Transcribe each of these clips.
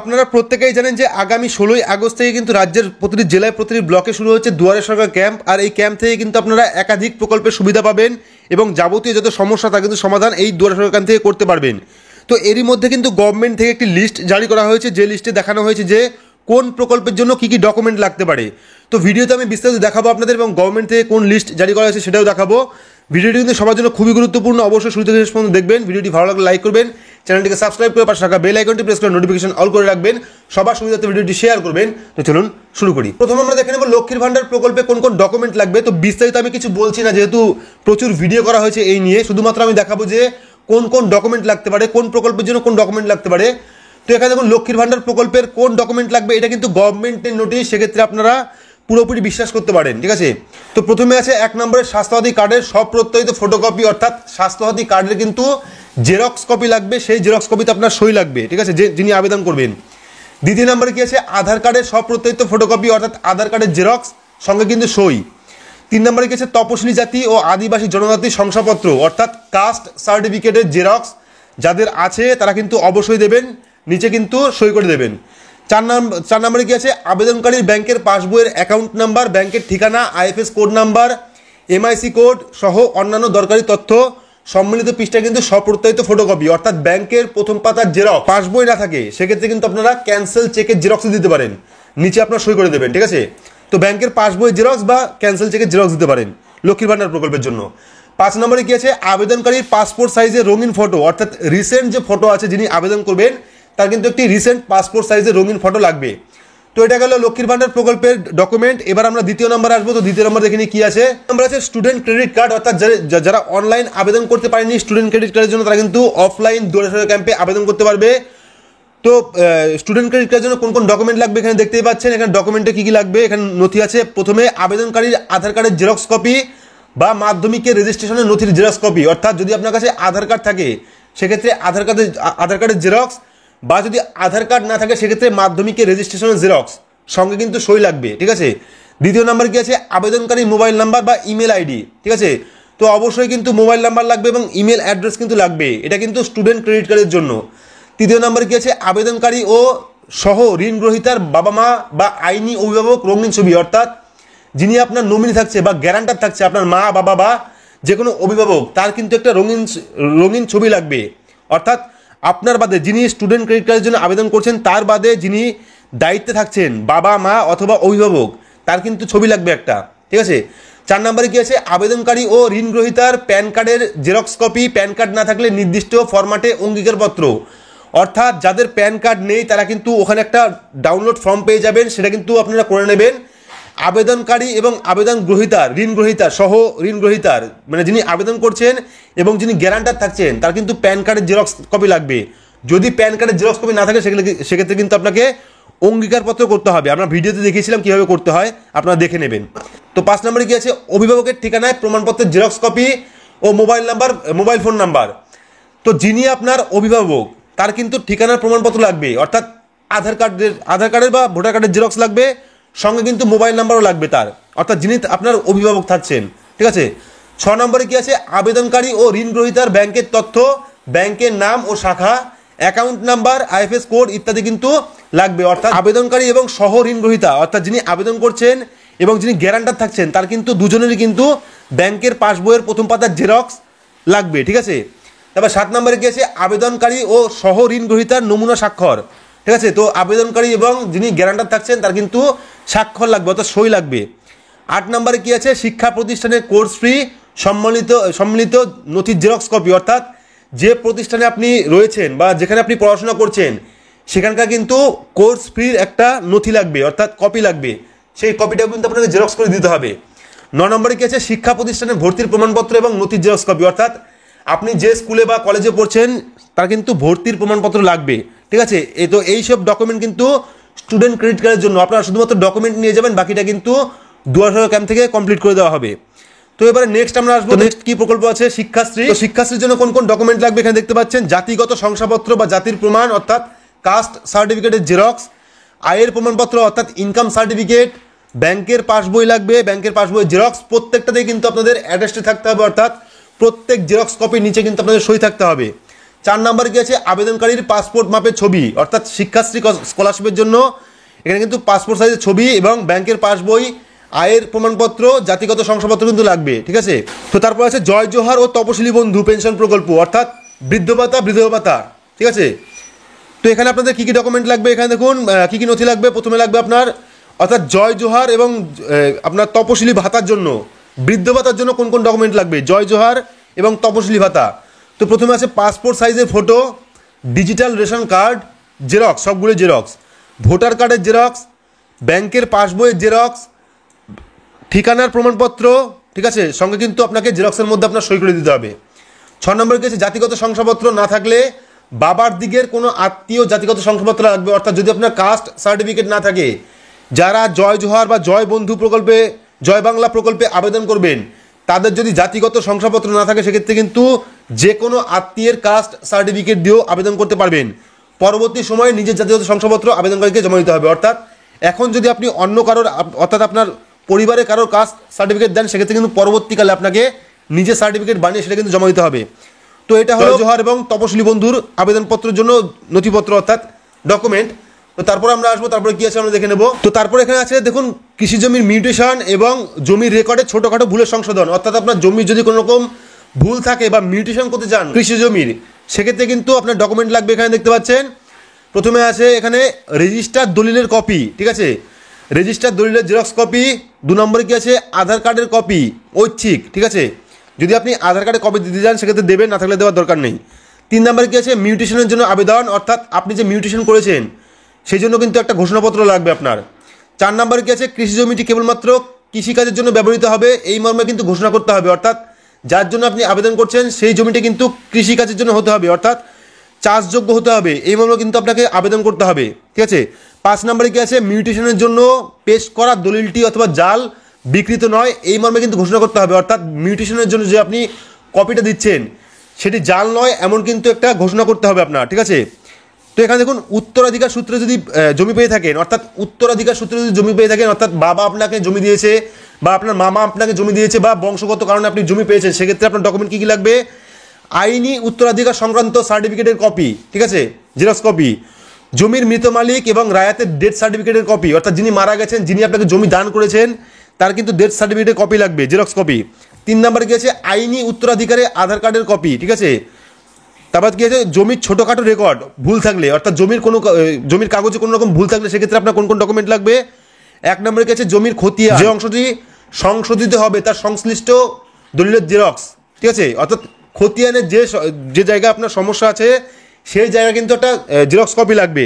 আপনারা প্রত্যেকেই জানেন যে আগামী 16ই আগস্ট থেকে কিন্তু রাজ্যের প্রতিটি জেলায় প্রতিটি ব্লকে শুরু হচ্ছে দুয়ারে সরকার ক্যাম্প। আর এই ক্যাম্প থেকে কিন্তু আপনারা একাধিক প্রকল্পের সুবিধা পাবেন এবং যাবতীয় যত সমস্যা তা কিন্তু সমাধান এই দুয়ারে সরকার ক্যাম্প থেকে করতে পারবেন। তো এরই মধ্যে কিন্তু গভর্নমেন্ট থেকে একটি লিস্ট জারি করা হয়েছে, যে লিস্টে দেখানো হয়েছে যে কোন প্রকল্পের জন্য কী কী ডকুমেন্ট লাগতে পারে। তো ভিডিওতে আমি বিস্তারিত দেখাবো আপনাদের, এবং গভর্নমেন্ট থেকে কোন লিস্ট জারি করা হয়েছে সেটাও দেখাবো। ভিডিওটি কিন্তু সবার জন্য খুবই গুরুত্বপূর্ণ, অবশ্যই শুরু থেকে শেষ পর্যন্ত দেখবেন। ভিডিওটি ভালো লাগলে লাইক করবেন, চ্যানেলটিকে সাবস্ক্রাইব করে পাশে থাকা বেল আইকনটি প্রেস করে নোটিফিকেশন অল করে রাখবেন, সবার সুবিধার্থে ভিডিওটি শেয়ার করবেন। তো চলুন শুরু করি। প্রথম আমরা দেখে নেব লক্ষ্মীর ভান্ডার প্রকল্পে কোন কোন ডকুমেন্ট লাগবে। তো বিস্তারিত আমি কিছু বলছি না, যেহেতু প্রচুর ভিডিও করা হয়েছে এই নিয়ে, শুধুমাত্র আমি দেখাবো যে কোন কোন ডকুমেন্ট লাগতে পারে, কোন প্রকল্পের জন্য কোন ডকুমেন্ট লাগতে পারে। তো এখানে দেখুন লক্ষ্মীর ভান্ডার প্রকল্পের কোন ডকুমেন্ট লাগবে, এটা কিন্তু গভর্নমেন্টের নোটিশ, সেক্ষেত্রে আপনারা পুরোপুরি বিশ্বাস করতে পারেন, ঠিক আছে। তো প্রথমে আছে 1 নম্বরে স্বাস্থ্যসাথী কার্ডের সব প্রত্যয়িত ফটোকপি, অর্থাৎ স্বাস্থ্যসাথী কার্ডের কিন্তু জেরক্স কপি লাগবে, সেই জেরক্স কপিতে আপনার সই লাগবে, ঠিক আছে, যিনি আবেদন করবেন। দ্বিতীয় নম্বরে কি আছে আধার কার্ডের সব প্রত্যয়িত ফটোকপি, অর্থাৎ আধার কার্ডের জেরক্স সঙ্গে কিন্তু সই। 3 নম্বরে কি আছে তপশিলি জাতি ও আদিবাসী জনজাতির শংসাপত্র, অর্থাৎ কাস্ট সার্টিফিকেটের জেরক্স যাদের আছে তারা কিন্তু অবশ্যই দেবেন, নিচে কিন্তু সই করে দেবেন। 4 নম্বরে কি আছে আবেদনকারীর ব্যাংকের পাসবইয়ের অ্যাকাউন্ট নাম্বার, ব্যাংকের ঠিকানা, IFS code number, MIC code সহ অন্যান্য দরকারি তথ্য সম্মিলিত পৃষ্ঠা কিন্তু স্বপ্রত্যয়িত ফটোকপি, অর্থাৎ ব্যাংকের প্রথম পাতার জেরক্স পাসবই না থাকে সেক্ষেত্রে কিন্তু আপনারা ক্যান্সেল চেকের জেরক্স দিতে পারেন, নিচে আপনার সই করে দেবেন, ঠিক আছে। তো ব্যাংকের পাসবই জেরক্স বা ক্যান্সেল চেকের জেরক্স দিতে পারেন লক্ষ্মীর ভান্ডার প্রকল্পের জন্য। 5 নম্বরে কি আছে আবেদনকারীর পাসপোর্ট সাইজের রঙিন ফটো, অর্থাৎ রিসেন্ট যে ফটো আছে যিনি আবেদন করবেন তার কিন্তু একটি রিসেন্ট পাসপোর্ট সাইজের রঙিন ফটো লাগবে। তো এটা গেল লক্ষ্মীর ভান্ডার প্রকল্পের ডকুমেন্ট। এবার আমরা দ্বিতীয় নম্বরে আসবো। তো দ্বিতীয় নম্বর দেখে নিই কি আছে। নম্বর আছে স্টুডেন্ট ক্রেডিট কার্ড, অর্থাৎ যারা অনলাইন আবেদন করতে পারেনি স্টুডেন্ট ক্রেডিট কার্ডের জন্য, তারা কিন্তু অফলাইন দুয়ারে সরকার ক্যাম্পে আবেদন করতে পারবে। তো স্টুডেন্ট ক্রেডিট কার্ডের জন্য কোন কোন ডকুমেন্ট লাগবে এখানে দেখতেই পাচ্ছেন। এখানে ডকুমেন্টে কী কী লাগবে, এখানে নথি আছে। প্রথমে আবেদনকারীর আধার কার্ডের জেরক্স কপি বা মাধ্যমিকের রেজিস্ট্রেশনের নথির জেরক্স কপি, অর্থাৎ যদি আপনার কাছে আধার কার্ড থাকে সেক্ষেত্রে আধার কার্ডের জেরক্স, বা যদি আধার কার্ড না থাকে সেক্ষেত্রে মাধ্যমিকের রেজিস্ট্রেশনের জেরক্স সঙ্গে কিন্তু সই লাগবে, ঠিক আছে। দ্বিতীয় নাম্বার কি আছে আবেদনকারী মোবাইল নাম্বার বা ইমেল আইডি, ঠিক আছে। তো অবশ্যই কিন্তু মোবাইল নাম্বার লাগবে এবং ইমেল অ্যাড্রেস কিন্তু লাগবে, এটা কিন্তু স্টুডেন্ট ক্রেডিট কার্ডের জন্য। তৃতীয় নাম্বার কি আছে আবেদনকারী ও সহ ঋণ গ্রহীতার বাবা মা বা আইনি অভিভাবক রঙিন ছবি, অর্থাৎ যিনি আপনার নমিনি থাকছে বা গ্যারান্টার থাকছে, আপনার মা বাবা বা যে কোনো অভিভাবক, তার কিন্তু একটা রঙিন ছবি লাগবে। অর্থাৎ আপনার বাদে যিনি স্টুডেন্ট ক্রেডিট কার্ডের জন্য আবেদন করছেন তার বাদে যিনি দায়িত্বে থাকছেন বাবা মা অথবা অভিভাবক, তার কিন্তু ছবি লাগবে একটা, ঠিক আছে। 4 নম্বরে কি আছে আবেদনকারী ও ঋণ গ্রহীতার প্যান কার্ডের জেরক্স কপি, প্যান কার্ড না থাকলে নির্দিষ্ট ফরম্যাটে অঙ্গীকারপত্র, অর্থাৎ যাদের প্যান কার্ড নেই তারা কিন্তু ওখানে একটা ডাউনলোড ফর্ম পেয়ে যাবেন, সেটা কিন্তু আপনারা করে নেবেন। আবেদনকারী এবং আবেদন গ্রহীতার ঋণ গ্রহীতার মানে যিনি আবেদন করছেন এবং যিনি গ্যারান্টার থাকছেন তার কিন্তু প্যান কার্ডের জেরক্স কপি লাগবে। যদি প্যান কার্ডের জেরক্স কপি না থাকে সেক্ষেত্রে কিন্তু আপনাকে অঙ্গীকারপত্র করতে হবে। আমরা ভিডিওতে দেখিয়েছিলাম কীভাবে করতে হয়, আপনারা দেখে নেবেন। তো 5 নম্বরে কি আছে অভিভাবকের ঠিকানায় প্রমাণপত্রের জেরক্স কপি ও মোবাইল ফোন নাম্বার। তো যিনি আপনার অভিভাবক তার কিন্তু ঠিকানার প্রমাণপত্র লাগবে, অর্থাৎ আধার কার্ডের বা ভোটার কার্ডের জেরক্স লাগবে, সঙ্গে কিন্তু মোবাইল নাম্বারও লাগবে তার, অর্থাৎ যিনি আপনার অভিভাবক থাকছেন, ঠিক আছে। 6 নম্বরে কি আছে আবেদনকারী ও ঋণ গ্রহীতার ব্যাংকের তথ্য, ব্যাংকের নাম ও শাখা, অ্যাকাউন্ট নাম্বার, আইএফএস কোড ইত্যাদি কিন্তু লাগবে। অর্থাৎ আবেদনকারী এবং সহ ঋণ গ্রহীতা, অর্থাৎ যিনি আবেদন করছেন এবং যিনি গ্যারান্টার থাকছেন তার কিন্তু দুজনেরই কিন্তু ব্যাংকের পাসবইয়ের প্রথম পাতার জেরক্স লাগবে, ঠিক আছে। তারপর 7 নম্বরে কি আছে আবেদনকারী ও সহ ঋণ গ্রহীতার নমুনা স্বাক্ষর, ঠিক আছে। তো আবেদনকারী এবং যিনি গ্যারান্টার থাকছেন তার কিন্তু স্বাক্ষর লাগবে, অর্থাৎ সই লাগবে। 8 নম্বরে কি আছে শিক্ষা প্রতিষ্ঠানের কোর্স ফি সম্মিলিত নথির জেরক্স কপি, অর্থাৎ যে প্রতিষ্ঠানে আপনি রয়েছেন বা যেখানে আপনি পড়াশোনা করছেন সেখানকার কিন্তু কোর্স ফির একটা নথি লাগবে, অর্থাৎ কপি লাগবে, সেই কপিটাও কিন্তু আপনাকে জেরক্স করে দিতে হবে। 9 নম্বরে কি আছে শিক্ষা প্রতিষ্ঠানে ভর্তির প্রমাণপত্র এবং নথির জেরক্স কপি, অর্থাৎ আপনি যে স্কুলে বা কলেজে পড়ছেন তার কিন্তু ভর্তির প্রমাণপত্র লাগবে, ঠিক আছে। তো এইসব ডকুমেন্ট কিন্তু স্টুডেন্ট ক্রেডিট কার্ডের জন্য আপনারা শুধুমাত্র ডকুমেন্ট নিয়ে যাবেন, বাকিটা কিন্তু দুয়ারে সরকার ক্যাম্প থেকে কমপ্লিট করে দেওয়া হবে। তো এবারে নেক্সট আমরা আসবো, নেক্সট কি প্রকল্প আছে শিক্ষাশ্রী। তো শিক্ষাশ্রীর জন্য কোন কোন ডকুমেন্ট লাগবে এখানে দেখতে পাচ্ছেন। জাতিগত শংসাপত্র বা জাতির প্রমাণ, অর্থাৎ কাস্ট সার্টিফিকেটের জেরক্স, আয়ের প্রমাণপত্র অর্থাৎ ইনকাম সার্টিফিকেট, ব্যাংকের পাসবই লাগবে, ব্যাংকের পাসবই জেরক্স, প্রত্যেকটাতেই কিন্তু আপনাদের অ্যাড্রেসটি থাকতে হবে, অর্থাৎ প্রত্যেক জেরক্স কপির নিচে কিন্তু আপনাদের সই থাকতে হবে। 4 নম্বরে কি আছে আবেদনকারীর পাসপোর্ট মাপের ছবি, অর্থাৎ শিক্ষাশ্রী স্কলারশিপের জন্য এখানে কিন্তু পাসপোর্ট সাইজের ছবি এবং ব্যাংকের পাসবই, আয়ের প্রমাণপত্র, জাতিগত শংসাপত্র কিন্তু লাগবে, ঠিক আছে। তো তারপর আছে জয় জোহার ও তপশিলি বন্ধু পেনশন প্রকল্প, অর্থাৎ বৃদ্ধ ভাতা, বিধবা ভাতা, ঠিক আছে। তো এখানে আপনাদের কী কী ডকুমেন্ট লাগবে, এখানে দেখুন কী কী নথি লাগবে। প্রথমে লাগবে আপনার অর্থাৎ জয় জোহার এবং আপনার তপশিলি ভাতার জন্য, বৃদ্ধ ভাতার জন্য কোন কোন ডকুমেন্ট লাগবে, জয় জোহার এবং তপশিলি ভাতা। তো প্রথমে আছে পাসপোর্ট সাইজের photo, digital ration card xerox, সবগুলো জেরক্স, ভোটার কার্ডের জেরক্স, ব্যাংকের পাসবইয়ের জেরক্স, ঠিকানার প্রমাণপত্র, ঠিক আছে, সঙ্গে কিন্তু আপনাকে জেরক্সের মধ্যে আপনার সই করে দিতে হবে। 6 নম্বরে কি আছে জাতিগত শংসাপত্র না থাকলে বাবার দিকের কোনো আত্মীয় জাতিগত শংসাপত্র লাগবে, অর্থাৎ যদি আপনার কাস্ট সার্টিফিকেট না থাকে, যারা জয় জোহার বা জয় বন্ধু প্রকল্পে, জয় বাংলা প্রকল্পে আবেদন করবেন, তাদের যদি জাতিগত শংসাপত্র না থাকে সেক্ষেত্রে কিন্তু যে কোনো আত্মীয়ের কাস্ট সার্টিফিকেট দিয়েও আবেদন করতে পারবেন। পরবর্তী সময়ে নিজের জাতিগত শংসাপত্র আবেদনকারীকে জমা দিতে হবে, অর্থাৎ এখন যদি আপনি অন্য কারোর অর্থাৎ আপনার পরিবারে কারোর কাস্ট সার্টিফিকেট দেন সেক্ষেত্রে কিন্তু পরবর্তীকালে আপনাকে নিজের সার্টিফিকেট বানিয়ে সেটা কিন্তু জমা দিতে হবে। তো এটা হলো জোহার এবং তপশিলি বন্ধুর আবেদনপত্রের জন্য নথিপত্র অর্থাৎ ডকুমেন্ট। তো তারপর আমরা আসবো, তারপরে কি আছে আমরা দেখে নেব। তো তারপর এখানে আছে দেখুন কৃষি জমির মিউটেশন এবং জমির রেকর্ডে ছোটোখাটো ভুলের সংশোধন, অর্থাৎ আপনার জমির যদি কোনো রকম ভুল থাকে বা মিউটেশন করতে চান কৃষি জমির, সেক্ষেত্রে কিন্তু আপনার ডকুমেন্ট লাগবে। এখানে দেখতে পাচ্ছেন প্রথমে আছে এখানে রেজিস্টার দলিলের কপি, ঠিক আছে, রেজিস্টার দলিলের জেরক্স কপি। 2 নম্বরে কি আছে আধার কার্ডের কপি ঐচ্ছিক, ঠিক আছে, যদি আপনি আধার কার্ডের কপি দিতে চান সেক্ষেত্রে দেবেন, না থাকলে দেওয়ার দরকার নেই। 3 নম্বরে কি আছে মিউটেশনের জন্য আবেদন, অর্থাৎ আপনি যে মিউটেশন করেছেন সেই জন্য কিন্তু একটা ঘোষণাপত্র লাগবে আপনার। 4 নম্বরে কি আছে কৃষি জমিটি কেবলমাত্র কৃষিকাজের জন্য ব্যবহৃত হবে, এই মর্মে কিন্তু ঘোষণা করতে হবে, অর্থাৎ যার জন্য আপনি আবেদন করছেন সেই জমিটি কিন্তু কৃষিকাজের জন্য হতে হবে, অর্থাৎ চাষযোগ্য হতে হবে, এই মর্মে কিন্তু আপনাকে আবেদন করতে হবে, ঠিক আছে। 5 নম্বরে কি আছে মিউটেশনের জন্য পেশ করা দলিলটি অথবা জাল বিকৃত নয়, এই মর্মে কিন্তু ঘোষণা করতে হবে, অর্থাৎ মিউটেশনের জন্য যে আপনি কপিটা দিচ্ছেন সেটি জাল নয় এমন কিন্তু একটা ঘোষণা করতে হবে আপনার, ঠিক আছে। তো এখানে দেখুন উত্তরাধিকার সূত্রে যদি জমি পেয়ে থাকেন, অর্থাৎ উত্তরাধিকার সূত্রে যদি জমি পেয়ে থাকেন, অর্থাৎ বাবা আপনাকে জমি দিয়েছে বা আপনার মামা আপনাকে জমি দিয়েছে বা বংশগত কারণে আপনি জমি পেয়েছেন, সেক্ষেত্রে আপনার ডকুমেন্ট কী কী লাগবে, আইনি উত্তরাধিকার সংক্রান্ত সার্টিফিকেটের কপি, ঠিক আছে, জেরক্স কপি, জমির মৃত মালিক এবং রায়াতের ডেথ সার্টিফিকেটের কপি, অর্থাৎ যিনি মারা গেছেন, যিনি আপনাকে জমি দান করেছেন তার কিন্তু ডেথ সার্টিফিকেটের কপি লাগবে, জেরক্স কপি। 3 নম্বরে কি আছে আইনি উত্তরাধিকারে আধার কার্ডের কপি, ঠিক আছে। তারপর কি আছে জমির ছোটোখাটো রেকর্ড ভুল থাকলে, অর্থাৎ জমির কাগজে কোনো রকম ভুল থাকলে সেক্ষেত্রে আপনার কোন কোন ডকুমেন্ট লাগবে। 1 নম্বরে কি আছে জমির খতিয়ান, যে অংশটি সংশোধিত হবে তার সংশ্লিষ্ট দলিলের জেরক্স, ঠিক আছে, অর্থাৎ খতিয়ানের যে জায়গায় আপনার সমস্যা আছে সেই জায়গায় কিন্তু একটা জেরক্স কপি লাগবে।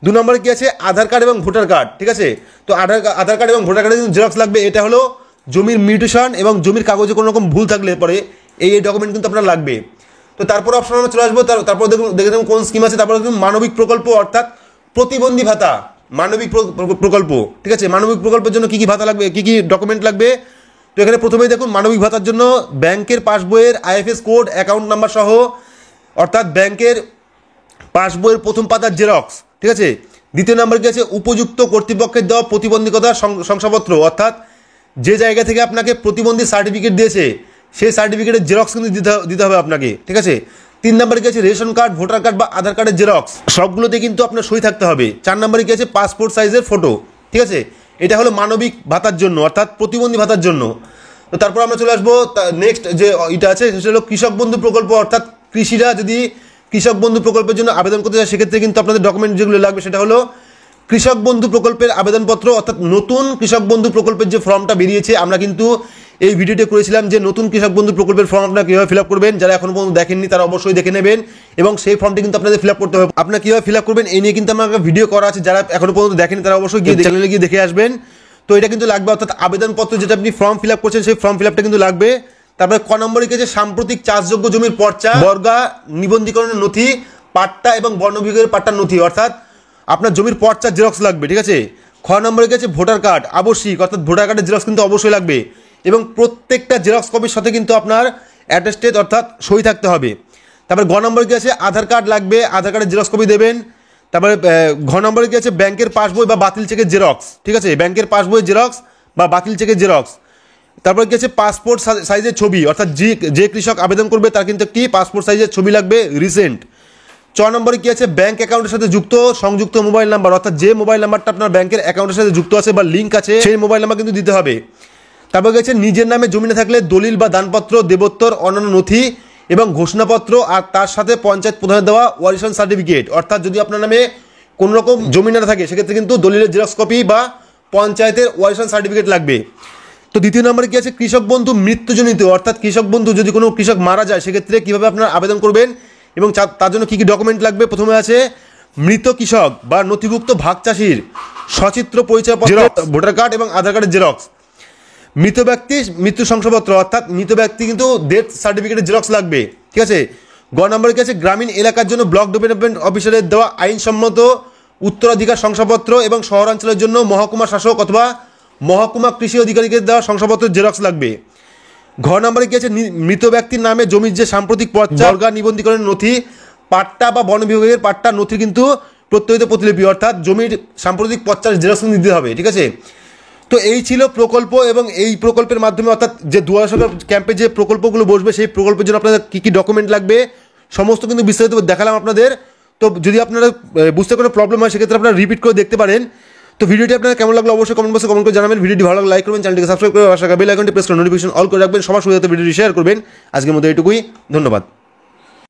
2 নম্বরে কি আছে আধার কার্ড এবং ভোটার কার্ড, ঠিক আছে। তো আধার কার্ড এবং ভোটার কার্ডের কিন্তু জেরক্স লাগবে, এটা হলো জমির মিউটেশন এবং জমির কাগজে কোনো রকম ভুল থাকলে পরে এই ডকুমেন্ট কিন্তু আপনার লাগবে। তো তারপর অপশন আমরা চলে আসবো, তারপর দেখে দেখুন কোন স্কিম আছে। তারপর দেখুন মানবিক প্রকল্প, অর্থাৎ প্রতিবন্ধী ভাতা, মানবিক প্রকল্প, ঠিক আছে। মানবিক প্রকল্পের জন্য কী কী ভাতা লাগবে, কী কী ডকুমেন্ট লাগবে। তো এখানে প্রথমেই দেখুন মানবিক ভাতার জন্য ব্যাংকের পাসবইয়ের আইএফএস কোড, অ্যাকাউন্ট নাম্বার সহ, অর্থাৎ ব্যাংকের পাসবইয়ের প্রথম পাতার জেরক্স, ঠিক আছে। 2 নম্বর কি আছে উপযুক্ত কর্তৃপক্ষের দেওয়া প্রতিবন্ধকতার শংসাপত্র, অর্থাৎ যে জায়গা থেকে আপনাকে প্রতিবন্ধী সার্টিফিকেট দিয়েছে সেই সার্টিফিকেটের জেরক্স কিন্তু দিতে হবে আপনাকে, ঠিক আছে। 3 নম্বরে কি আছে রেশন কার্ড, ভোটার কার্ড বা আধার কার্ডের জেরক্স, সবগুলোতে কিন্তু আপনার সই থাকতে হবে। 4 নম্বরে কি আছে পাসপোর্ট সাইজের ফটো, ঠিক আছে। এটা হলো মানবিক ভাতার জন্য, অর্থাৎ প্রতিবন্ধী ভাতার জন্য। তো তারপর আমরা চলে আসবো নেক্সট যে এটা আছে সেটা হলো কৃষক বন্ধু প্রকল্প, অর্থাৎ কৃষিরা যদি কৃষক বন্ধু প্রকল্পের জন্য আবেদন করতে চায় সেক্ষেত্রে কিন্তু আপনাদের ডকুমেন্ট যেগুলো লাগবে সেটা হলো কৃষক বন্ধু প্রকল্পের আবেদনপত্র, অর্থাৎ নতুন কৃষক বন্ধু প্রকল্পের যে ফর্মটা বেরিয়েছে, আমরা কিন্তু এই ভিডিওতে করেছিলাম যে নতুন কৃষক বন্ধু প্রকল্পের ফর্ম আপনারা কীভাবে ফিল আপ করবেন, যারা এখনো পর্যন্ত দেখেননি তারা অবশ্যই দেখে নেবেন এবং সেই ফর্মটি কিন্তু আপনাদের ফিল আপ করতে হবে। আপনারা কীভাবে ফিল আপ করবেন এই নিয়ে কিন্তু আমার ভিডিও করা আছে, যারা এখনো পর্যন্ত দেখেনি তারা অবশ্যই চ্যানেলে গিয়ে দেখে আসবেন। তো এটা কিন্তু লাগবে, অর্থাৎ আবেদনপত্র যেটা আপনি ফর্ম ফিল আপ করছেন সেই ফর্ম ফিল আপটা কিন্তু লাগবে। তারপরে ক নম্বরে কি আছে সাম্প্রতিক চাষযোগ্য জমির পর্চা, বর্গা নিবন্ধীকরণের নথি, পাট্টা এবং বর্ণবিভাগের পাট্টার নথি, অর্থাৎ আপনার জমির পর্চার জেরক্স লাগবে, ঠিক আছে। খ নম্বরে কি আছে ভোটার কার্ড আবশ্যিক, অর্থাৎ ভোটার কার্ডের জেরক্স কিন্তু অবশ্যই লাগবে এবং প্রত্যেকটা জেরক্স কপির সাথে কিন্তু আপনার অ্যাটেস্টেড অর্থাৎ সই থাকতে হবে। তারপরে গ নম্বরে কি আছে আধার কার্ড লাগবে, আধার কার্ডের জেরক্স কপি দেবেন। তারপরে ঘ নম্বরে কি আছে ব্যাংকের পাসবই বা বাতিল চেকের জেরক্স, ঠিক আছে, ব্যাংকের পাসবইয়ের জেরক্স বা বাতিল চেকের জেরক্স। তারপরে কি আছে পাসপোর্ট সাইজের ছবি, অর্থাৎ যে কৃষক আবেদন করবে তার কিন্তু একটি পাসপোর্ট সাইজের ছবি লাগবে রিসেন্ট, নম্বরে কি আছে, ব্যাংক অ্যাকাউন্টের সাথে যুক্ত সংযুক্ত মোবাইল নাম্বার, অর্থাৎ যে মোবাইল নাম্বারটা আপনার ব্যাংকের অ্যাকাউন্টের সাথে যুক্ত আছে বা লিঙ্ক আছে সেই মোবাইল নাম্বার কিন্তু দিতে হবে। তারপর গেছে নিজের নামে জমি না থাকলে দলিল বা দানপত্র, দেবোত্তর, অন্যান্য নথি এবং ঘোষণাপত্র, আর তার সাথে পঞ্চায়েত প্রধানের দেওয়া ওয়ারিশন সার্টিফিকেট। অর্থাৎ যদি আপনার নামে কোনো রকম জমি না থাকে সেক্ষেত্রে কিন্তু দলিলের জেরক্স কপি বা পঞ্চায়েতের ওয়ারিশন সার্টিফিকেট লাগবে। তো দ্বিতীয় নম্বরে কি আছে, কৃষক বন্ধু মৃত্যুজনিত, অর্থাৎ কৃষক বন্ধু যদি কোনো কৃষক মারা যায় সেক্ষেত্রে কীভাবে আপনারা আবেদন করবেন এবং তার জন্য কী কী ডকুমেন্ট লাগবে। প্রথমে আছে মৃত কৃষক বা নথিভুক্ত ভাগ চাষির সচিত্র পরিচয়পত্র, ভোটার কার্ড এবং আধার কার্ডের জেরক্স। মৃত ব্যক্তি মৃত্যু শংসাপত্র, অর্থাৎ মৃত ব্যক্তি কিন্তু ডেথ সার্টিফিকেটের জেরক্স লাগবে, ঠিক আছে। গ নম্বরে কি আছে, গ্রামীণ এলাকার জন্য ব্লক ডেভেলপমেন্ট অফিসারের দেওয়া আইনসম্মত উত্তরাধিকার শংসাপত্র এবং শহরাঞ্চলের জন্য মহকুমা শাসক অথবা মহকুমা কৃষি অধিকারীকে দেওয়া শংসাপত্রের জেরক্স লাগবে। ঘ নম্বরে কি আছে, মৃত ব্যক্তির নামে জমির যে সাম্প্রতিক পর্চা, বর্গা নিবন্ধীকরণের নথি, পাট্টা বা বন বিভাগের পাট্টা নথি কিন্তু প্রত্যয়িত প্রতিলিপি, অর্থাৎ জমির সাম্প্রতিক পর্চার জেরক্স দিতে হবে, ঠিক আছে। তো এই ছিল প্রকল্প, এবং এই প্রকল্পের মাধ্যমে অর্থাৎ যে দুয়ারে সরকার ক্যাম্পে যে প্রকল্পগুলো বসবে সেই প্রকল্পের জন্য আপনাদের কী কী ডকুমেন্ট লাগবে সমস্ত কিন্তু বিস্তারিত দেখালাম আপনাদের। তো যদি আপনারা বুঝতে কোনো প্রবলেম হয় সেক্ষেত্রে আপনারা রিপিট করে দেখতে পারেন। তো ভিডিওটি আপনার কেমন লাগলো অবশ্যই কমেন্ট বক্সে কমেন্ট করে জানাবেন। ভিডিওটি ভালো লাগলে লাইক করবেন, চ্যানেলটিকে সাবস্ক্রাইব করে পাশে বেল আইকনটি প্রেস করে নোটিফিকেশন অল করে রাখবেন, সবার সুবিধাতে ভিডিওটি শেয়ার করবেন। আজকের মতো এইটুকুই, ধন্যবাদ।